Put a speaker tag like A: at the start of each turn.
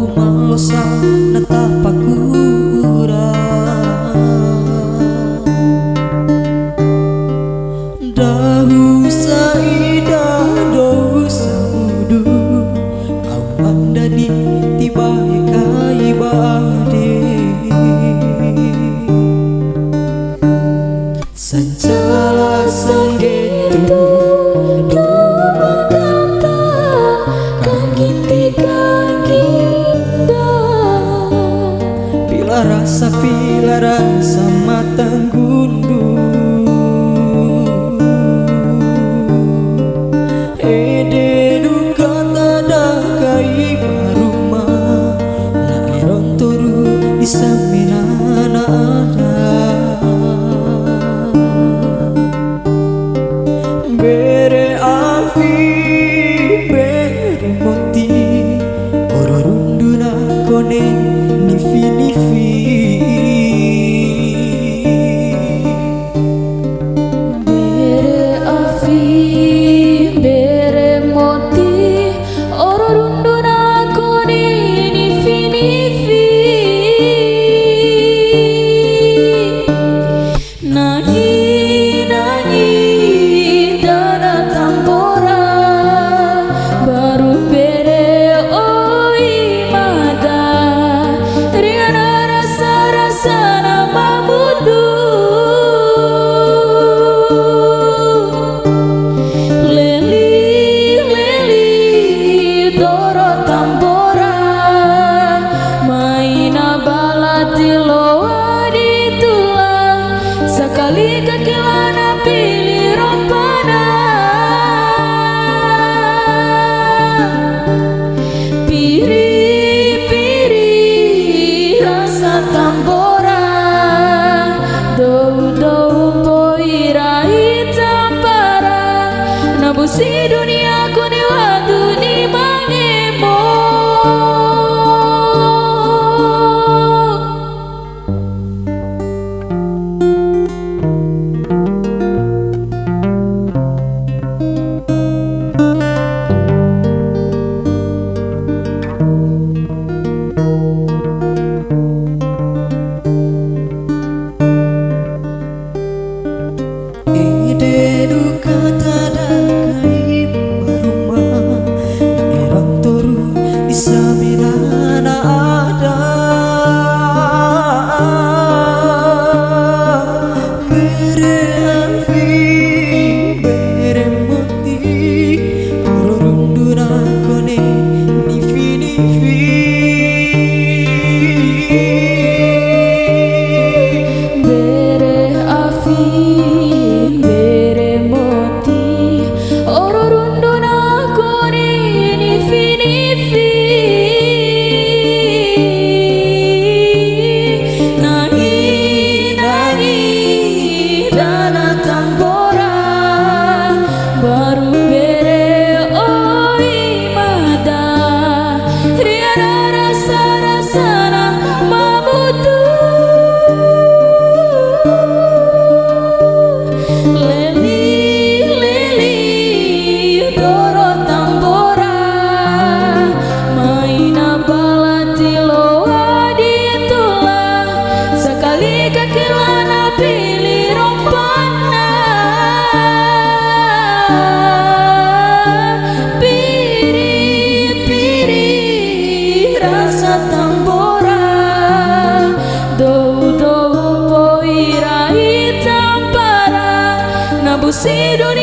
A: umalosa natapakura dahu saida dohu saudu au mandani tiba kai bade sancala sanggetu pila rasa matang gundu ede duka tada kai maruma na eron turu isaminana ada bere afi bere moti oro runduna kone nifi nifi
B: si dunia ku ni wadu ni mangemo
A: ide duka tada isaminana ada bere afi bere moti puro runduna kone nifi nifi
B: bere afi bere moti oro runduna kone nifi nifi si dunia